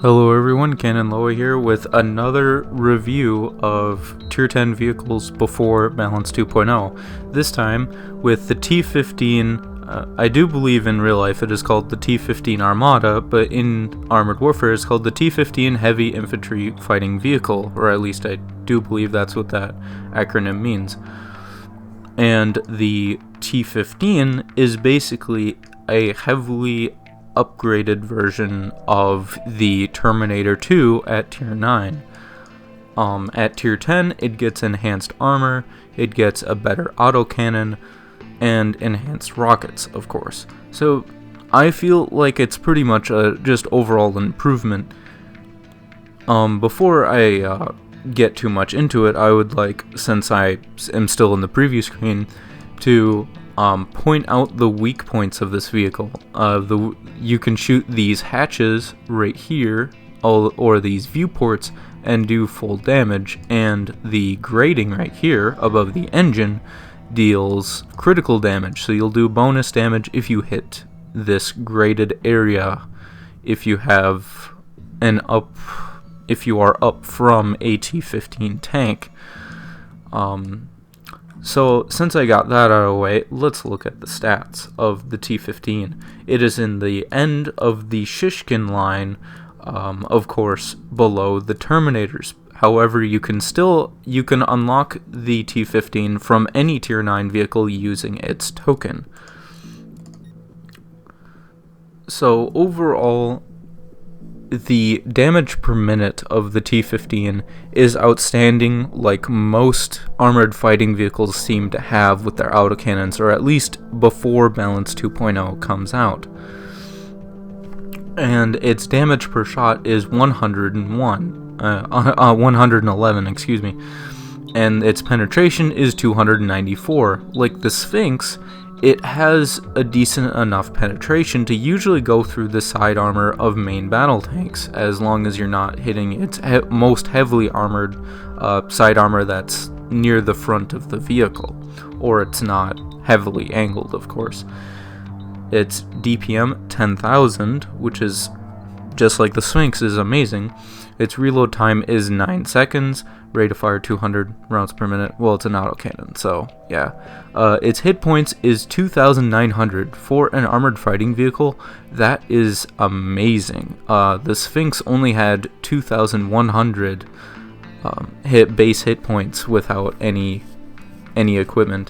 Hello everyone, Canon Loa here with another review of Tier 10 vehicles before Balance 2.0. This time with the T-15, I do believe in real life it is called the T-15 Armada, but in Armored Warfare it's called the T-15 Heavy Infantry Fighting Vehicle, or at least I do believe that's what that acronym means. And the T-15 is basically a heavily upgraded version of the Terminator 2 at Tier 9. At Tier 10, it gets enhanced armor, it gets a better autocannon, and enhanced rockets, of course. So I feel like it's pretty much a just overall improvement. Before I get too much into it, I would like, since I am still in the preview screen, to point out the weak points of this vehicle. You can shoot these hatches right here, or these viewports, and do full damage, and the grating right here above the engine deals critical damage, so you'll do bonus damage if you hit this grated area if you have if you are up from a T-15 tank. So, since I got that out of the way, let's look at the stats of the T-15. It is in the end of the Shishkin line, of course, below the Terminators. However, you can unlock the T-15 from any Tier 9 vehicle using its token. So, overall, the damage per minute of the T-15 is outstanding, like most armored fighting vehicles seem to have with their autocannons, or at least before Balance 2.0 comes out. And its damage per shot is 111, excuse me. And its penetration is 294. Like the SPHINX, it has a decent enough penetration to usually go through the side armor of main battle tanks, as long as you're not hitting its most heavily armored side armor that's near the front of the vehicle, or it's not heavily angled, of course. Its DPM 10,000, which is just like the SPHINX, is amazing. Its reload time is 9 seconds, rate of fire 200 rounds per minute. Well, it's an autocannon, so yeah. Its hit points is 2,900 for an armored fighting vehicle. That is amazing. The SPHINX only had 2,100 base hit points without any equipment,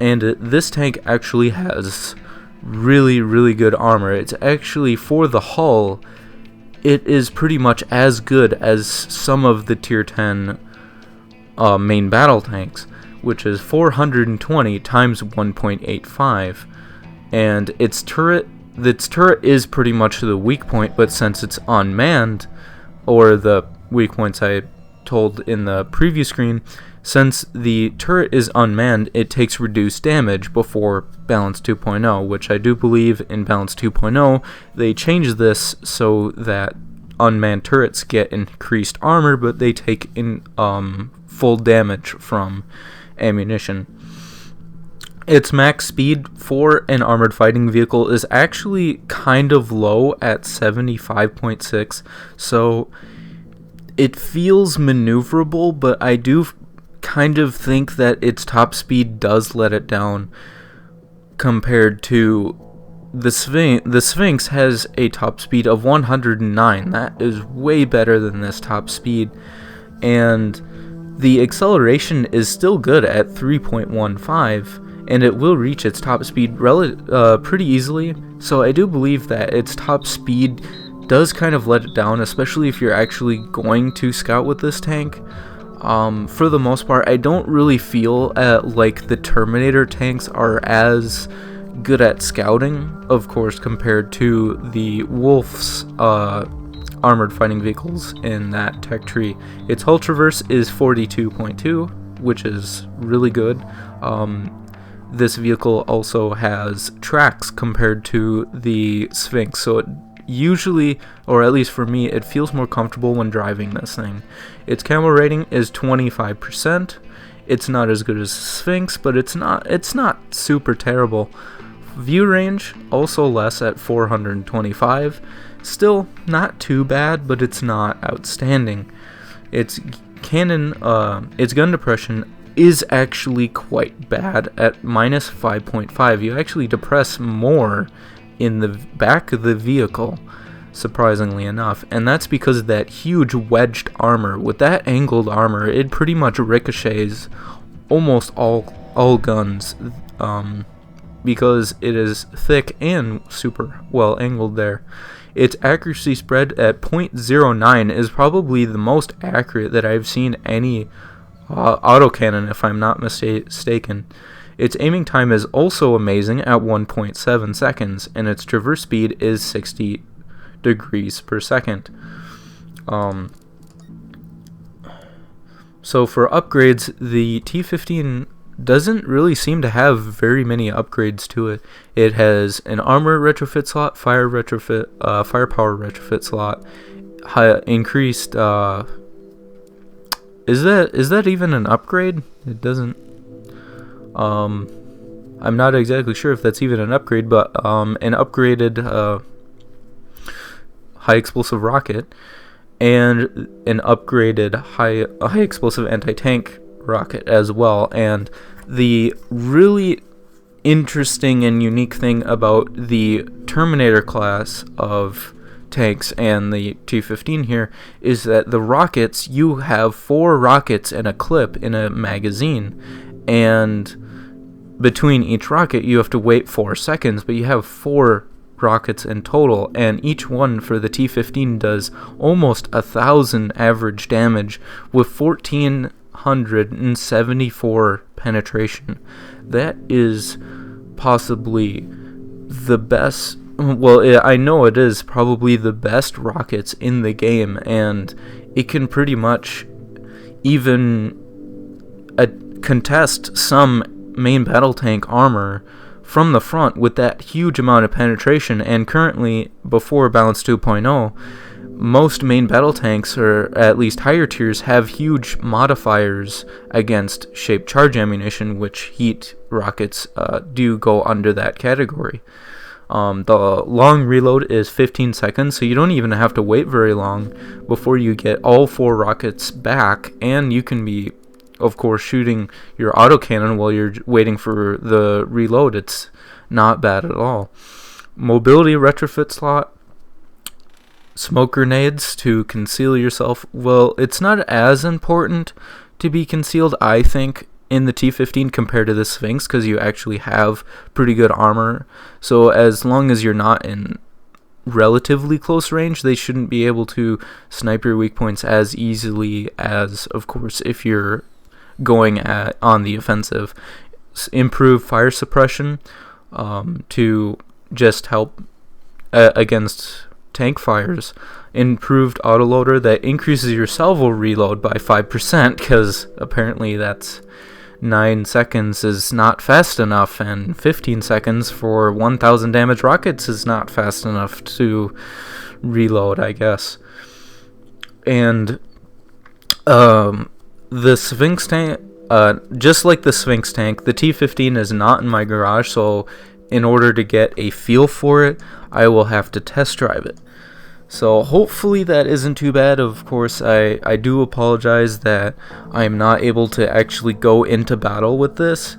and this tank actually has really good armor. It's actually, for the hull, it is pretty much as good as some of the Tier 10 main battle tanks, which is 420 times 1.85, and its turret is pretty much the weak point, but since it's unmanned, or the weak points I told in the preview screen, since the turret is unmanned, it takes reduced damage before Balance 2.0, which I do believe in Balance 2.0 they changed this so that unmanned turrets get increased armor, but they take in full damage from ammunition. Its max speed for an armored fighting vehicle is actually kind of low at 75.6, so it feels maneuverable, but I do kind of think that its top speed does let it down compared to the SPHINX. The SPHINX has a top speed of 109. That is way better than this top speed, and the acceleration is still good at 3.15, and it will reach its top speed pretty easily. So I do believe that its top speed does kind of let it down, especially if you're actually going to scout with this tank. For the most part, I don't really feel like the Terminator tanks are as good at scouting, of course, compared to the Wolf's armored fighting vehicles in that tech tree. Its hull traverse is 42.2, which is really good. This vehicle also has tracks compared to the SPHINX, so it usually, or at least for me, it feels more comfortable when driving this thing. Its camo rating is 25%. It's not as good as SPHINX, but it's not super terrible. View range also less at 425. Still not too bad, but it's not outstanding. Its its gun depression is actually quite bad at minus 5.5. You actually depress more in the back of the vehicle, surprisingly enough, and that's because of that huge wedged armor. With that angled armor, it pretty much ricochets almost all guns, because it is thick and super well angled there. Its accuracy spread at 0.09 is probably the most accurate that I've seen any autocannon, if I'm not mistaken. Its aiming time is also amazing at 1.7 seconds, and its traverse speed is 60 degrees per second. So for upgrades, the T-15 doesn't really seem to have very many upgrades to it. It has an armor retrofit slot, firepower retrofit slot, increased. Is that even an upgrade? It doesn't. I'm not exactly sure if that's even an upgrade, but an upgraded high explosive rocket and an upgraded high explosive anti-tank rocket as well. And the really interesting and unique thing about the Terminator class of tanks and the T-15 here is that the rockets, you have 4 rockets and a clip in a magazine, and between each rocket you have to wait 4 seconds, but you have 4 rockets in total, and each one for the T-15 does almost 1,000 average damage with 1,474 penetration. That is possibly the best. Well, I know it is probably the best rockets in the game, and it can pretty much even contest some main battle tank armor from the front with that huge amount of penetration. And currently, before Balance 2.0, most main battle tanks, or at least higher tiers, have huge modifiers against shaped charge ammunition, which heat rockets do go under that category. The long reload is 15 seconds, so you don't even have to wait very long before you get all 4 rockets back, and you can be, of course, shooting your autocannon while you're waiting for the reload. It's not bad at all. Mobility retrofit slot, smoke grenades to conceal yourself. Well, it's not as important to be concealed, I think, in the T-15 compared to the SPHINX, because you actually have pretty good armor. So as long as you're not in relatively close range, they shouldn't be able to snipe your weak points as easily as, of course, if you're going on the offensive. Improve fire suppression to just help against tank fires. Improved autoloader that increases your salvo reload by 5%, because apparently that's 9 seconds is not fast enough, and 15 seconds for 1,000 damage rockets is not fast enough to reload, I guess. And the SPHINX tank, just like the SPHINX tank, the T-15 is not in my garage, so in order to get a feel for it, I will have to test drive it. So hopefully that isn't too bad. Of course, I do apologize that I'm not able to actually go into battle with this,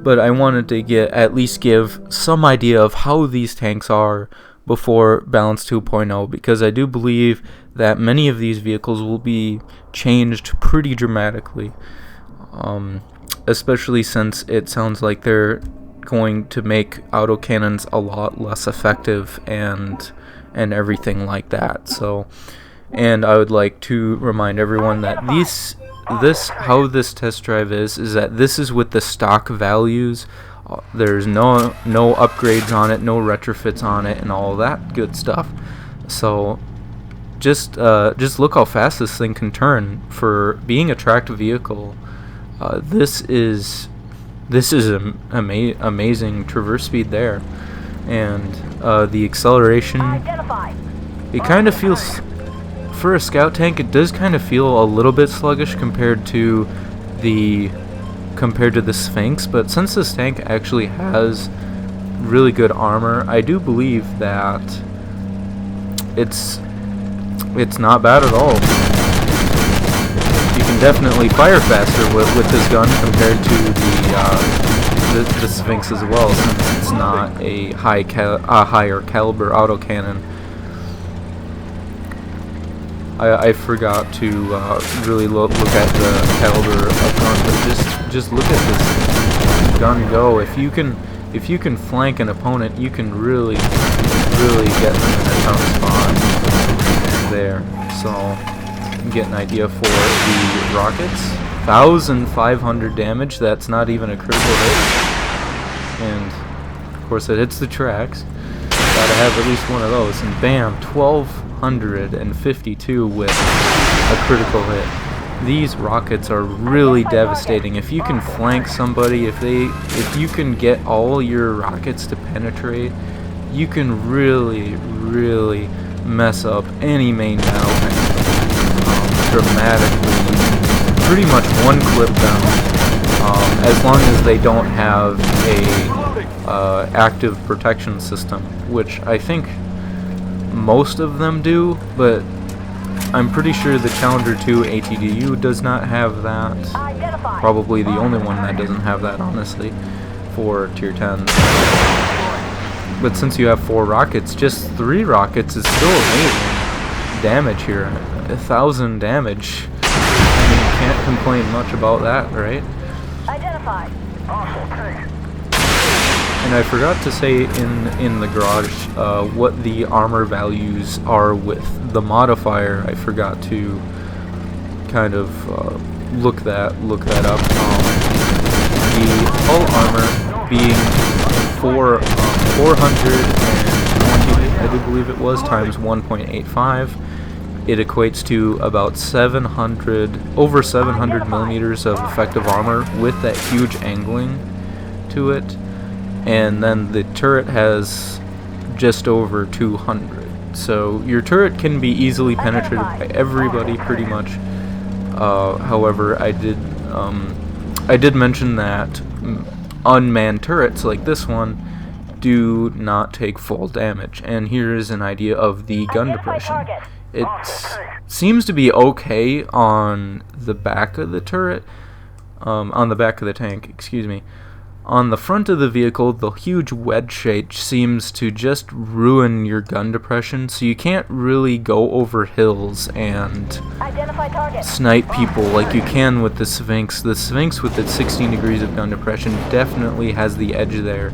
but I wanted to at least give some idea of how these tanks are before Balance 2.0, because I do believe that many of these vehicles will be changed pretty dramatically, especially since it sounds like they're going to make autocannons a lot less effective and everything like that. So, and I would like to remind everyone that how this test drive is that this is with the stock values. There's no upgrades on it, no retrofits on it, and all that good stuff. So just look how fast this thing can turn for being a tracked vehicle. This is amazing traverse speed there. And the acceleration, it kind of feels, for a scout tank, it does kind of feel a little bit sluggish compared to the SPHINX, but since this tank actually has really good armor, I do believe that it's not bad at all. You can definitely fire faster with this gun compared to the SPHINX as well, since it's not a higher caliber autocannon. I forgot to really look at the caliber up front, but just look at this gun go. If you can flank an opponent, you can really get them in a tough spot there. So you can get an idea for the rockets. 1,500 damage. That's not even a critical hit, and of course it hits the tracks. Gotta have at least one of those, and bam, 1,252 with a critical hit. These rockets are really devastating. If you can flank somebody, if you can get all your rockets to penetrate, you can really mess up any main battle tank dramatically. Pretty much one clip down, as long as they don't have a active protection system, which I think most of them do, but I'm pretty sure the Challenger 2 ATDU does not have that. Probably the only one that doesn't have that, honestly, for tier 10. But since you have 4 rockets, just 3 rockets is still amazing damage here. 1,000 damage. I mean, you can't complain much about that, right? Identified. And I forgot to say in the garage what the armor values are with the modifier. I forgot to kind of look that up. The hull armor being 420, I do believe it was, times 1.85. It equates to about over 700 millimeters of effective armor with that huge angling to it. And then the turret has just over 200. So your turret can be easily penetrated by everybody pretty much. However, I did mention that unmanned turrets like this one do not take full damage. And here is an idea of the gun depression. It seems to be okay on the back of the turret, on the back of the tank, excuse me. On the front of the vehicle, the huge wedge shape seems to just ruin your gun depression, so you can't really go over hills and snipe people like you can with the SPHINX. The SPHINX with its 16 degrees of gun depression definitely has the edge there,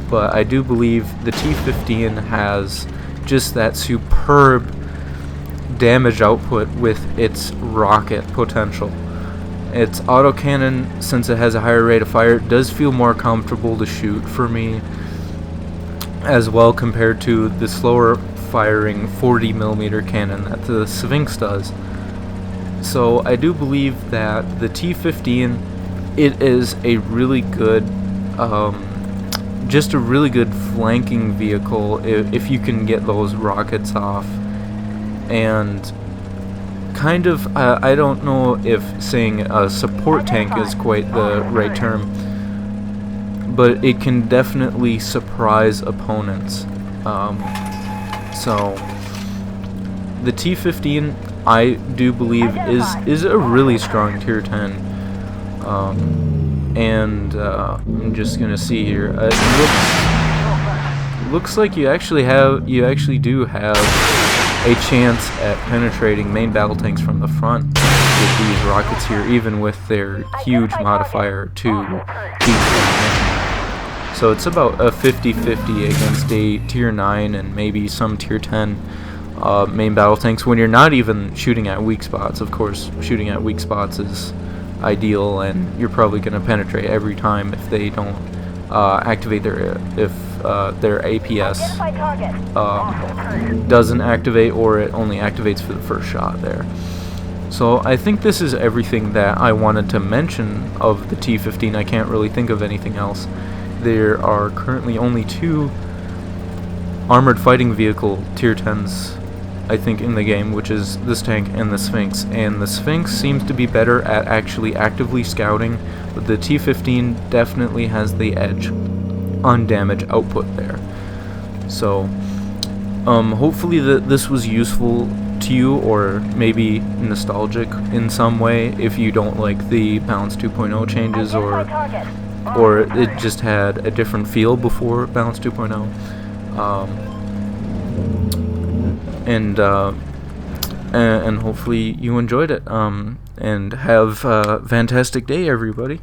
but I do believe the T-15 has just that superb damage output with its rocket potential. Its autocannon, since it has a higher rate of fire, does feel more comfortable to shoot for me as well compared to the slower firing 40mm cannon that the SPHINX does. So I do believe that the T-15, it is a really good, just a really good flanking vehicle if you can get those rockets off. And kind of, I don't know if saying a support tank is quite the right term, but it can definitely surprise opponents. So the T-15, I do believe, is a really strong tier 10. And I'm just gonna see here. It looks like you actually do have a chance at penetrating main battle tanks from the front with these rockets here, even with their huge modifier to keep ammunition. So it's about a 50-50 against a tier 9 and maybe some tier 10 main battle tanks when you're not even shooting at weak spots. Of course, shooting at weak spots is ideal, and you're probably going to penetrate every time if they don't activate their APS doesn't activate, or it only activates for the first shot there. So I think this is everything that I wanted to mention of the T-15. I can't really think of anything else. There are currently only 2 armored fighting vehicle tier 10s, I think, in the game, which is this tank and the SPHINX. And the SPHINX seems to be better at actually actively scouting, but the T-15 definitely has the edge on damage output there. So Hopefully this was useful to you, or maybe nostalgic in some way if you don't like the Balance 2.0 changes, or it just had a different feel before Balance 2.0. And hopefully you enjoyed it. And have a fantastic day, everybody.